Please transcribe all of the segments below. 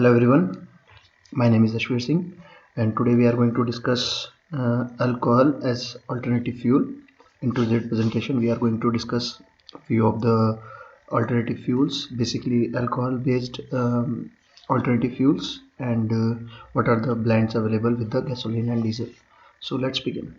Hello everyone, my name is Ashwir Singh and today we are going to discuss alcohol as alternative fuel. In today's presentation we are going to discuss a few of the alternative fuels, basically alcohol based alternative fuels, and what are the blends available with the gasoline and diesel. So let's begin.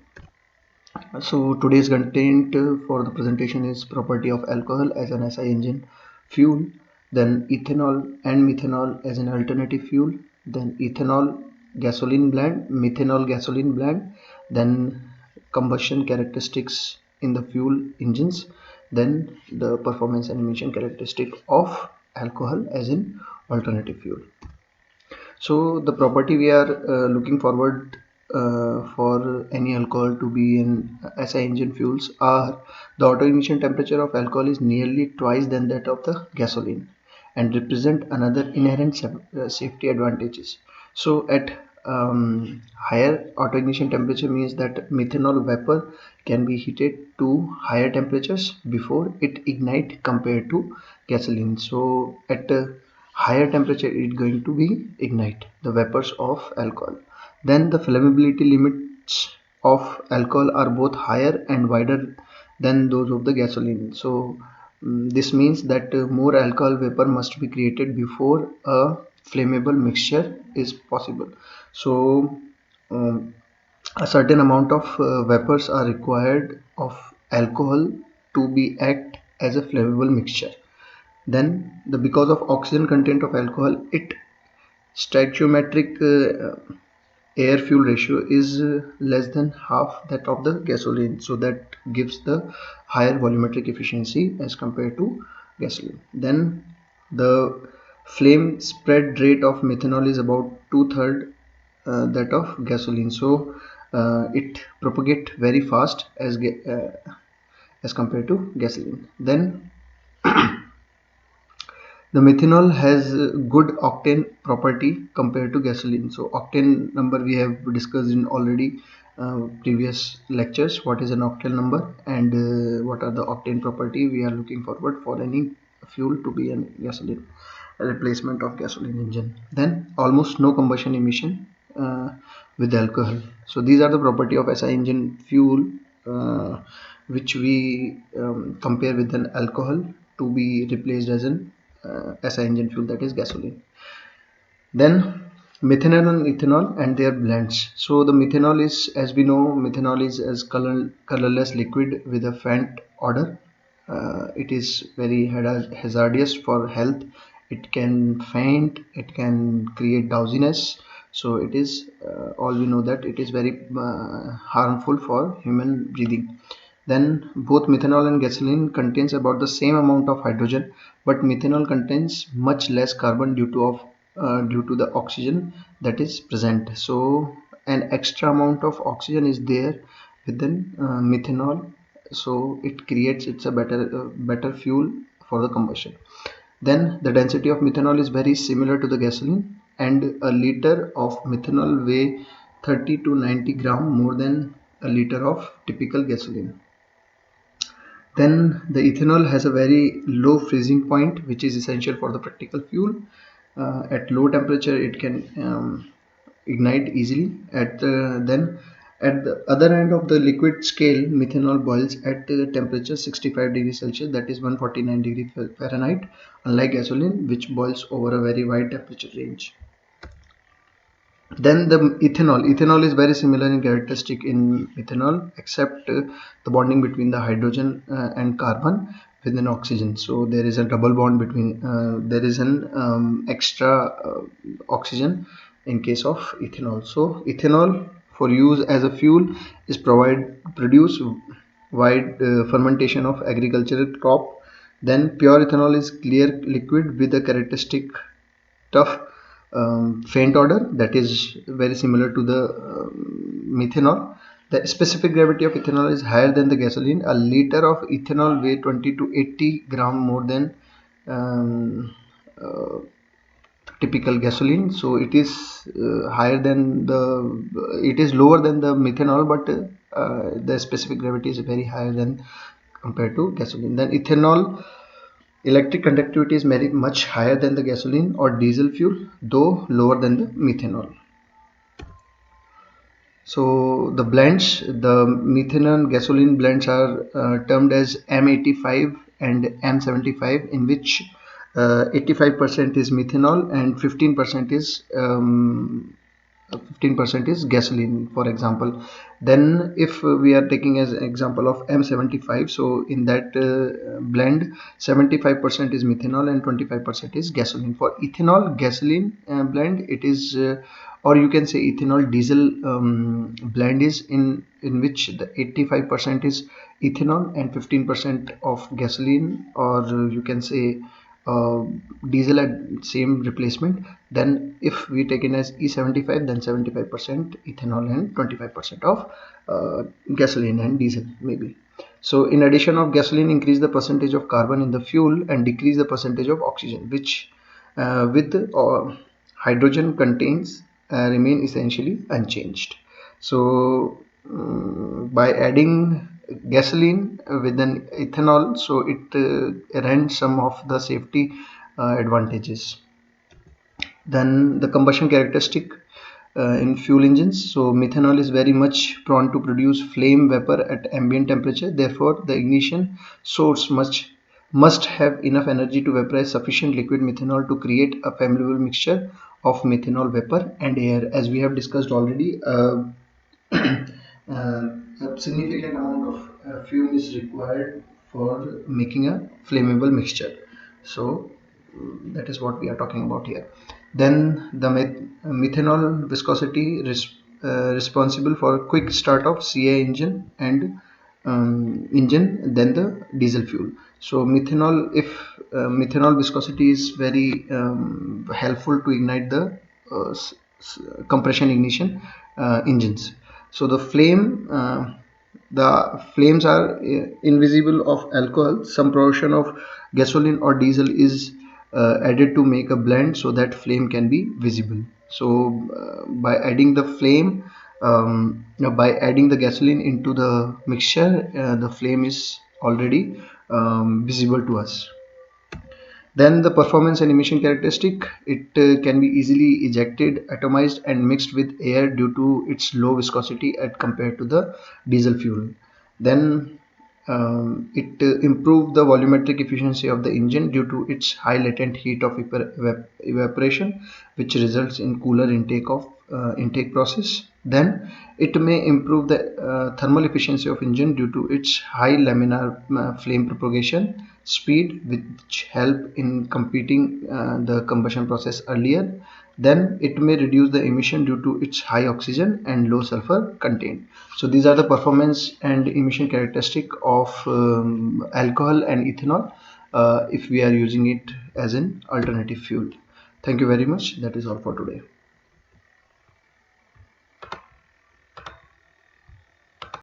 So today's content for the presentation is property of alcohol as an SI engine fuel, then ethanol and methanol as an alternative fuel, then ethanol gasoline blend, methanol gasoline blend, then combustion characteristics in the fuel engines, then the performance and emission characteristic of alcohol as an alternative fuel. So the property we are looking forward for any alcohol to be in SI engine fuels are the auto ignition temperature of alcohol is nearly twice than that of the gasoline and represent another inherent safety advantages. So at higher auto ignition temperature means that methanol vapor can be heated to higher temperatures before it ignite compared to gasoline. So at higher temperature it is going to be ignite the vapors of alcohol. Then the flammability limits of alcohol are both higher and wider than those of the gasoline. So this means that more alcohol vapor must be created before a flammable mixture is possible. So a certain amount of vapors are required of alcohol to be act as a flammable mixture. Then because of oxygen content of alcohol, it stoichiometric air fuel ratio is less than half that of the gasoline, so that gives the higher volumetric efficiency as compared to gasoline. Then the flame spread rate of methanol is about 2/3 that of gasoline, so it propagate very fast as compared to gasoline. Then the methanol has good octane property compared to gasoline. So octane number we have discussed in already previous lectures. What is an octane number and what are the octane property we are looking forward for any fuel to be an gasoline, a replacement of gasoline engine. Then almost no combustion emission with alcohol. So these are the property of SI engine fuel which we compare with an alcohol to be replaced as an SI engine fuel, that is gasoline. Then methanol and ethanol and their blends. So the methanol is, as we know, methanol is as colorless liquid with a faint odor. It is very hazardous for health. It can faint, it can create drowsiness. So it is all we know that it is very harmful for human breathing. Then both methanol and gasoline contains about the same amount of hydrogen, but methanol contains much less carbon due to the oxygen that is present. So an extra amount of oxygen is there within methanol, so it's a better fuel for the combustion. Then the density of methanol is very similar to the gasoline, and a liter of methanol weigh 30 to 90 gram more than a liter of typical gasoline. Then the ethanol has a very low freezing point, which is essential for the practical fuel. At low temperature it can ignite easily. Then at the other end of the liquid scale, methanol boils at temperature 65 degrees Celsius, that is 149 degrees Fahrenheit, unlike gasoline which boils over a very wide temperature range. Then the ethanol is very similar in characteristic in methanol, except the bonding between the hydrogen and carbon with an oxygen. So there is a double bond between there is an extra oxygen in case of ethanol. So ethanol for use as a fuel is produce wide fermentation of agricultural crop. Then pure ethanol is clear liquid with a characteristic tough faint odor that is very similar to the methanol. The specific gravity of ethanol is higher than the gasoline. A liter of ethanol weighs 20 to 80 gram more than typical gasoline. So it is higher than it is lower than the methanol, but the specific gravity is very higher than compared to gasoline. Then ethanol Electric conductivity is very much higher than the gasoline or diesel fuel, though lower than the methanol. So the blends, the methanol and gasoline blends are termed as M85 and M75, in which 85% is methanol and 15% is gasoline, for example. Then if we are taking as an example of M75, so in that blend 75% is methanol and 25% is gasoline. For ethanol gasoline blend, it is or you can say ethanol diesel blend is in which the 85% is ethanol and 15% of gasoline, or you can say diesel at same replacement. Then if we take in as E75, then 75% ethanol and 25% of gasoline and diesel maybe. So in addition of gasoline, increase the percentage of carbon in the fuel and decrease the percentage of oxygen, which with hydrogen contains remain essentially unchanged. So by adding gasoline with an ethanol, so it rents some of the safety advantages. Then the combustion characteristic in fuel engines. So methanol is very much prone to produce flame vapor at ambient temperature. Therefore, the ignition source must have enough energy to vaporize sufficient liquid methanol to create a flammable mixture of methanol vapor and air. As we have discussed already, a significant amount of fuel is required for making a flammable mixture. So that is what we are talking about here. Then the methanol viscosity responsible for a quick start of CI engine and engine than the diesel fuel. So methanol, if methanol viscosity is very helpful to ignite the compression ignition engines. So the flames are invisible of alcohol. Some portion of gasoline or diesel is added to make a blend so that flame can be visible. So by adding the flame, by adding the gasoline into the mixture, the flame is already visible to us. Then the performance and emission characteristic, it can be easily ejected, atomized and mixed with air due to its low viscosity as compared to the diesel fuel. Then it improved the volumetric efficiency of the engine due to its high latent heat of evaporation, which results in cooler intake process. Then it may improve the thermal efficiency of engine due to its high laminar flame propagation speed, which help in completing the combustion process earlier. Then it may reduce the emission due to its high oxygen and low sulfur content. So these are the performance and emission characteristic of alcohol and ethanol if we are using it as an alternative fuel. Thank you very much. That is all for today.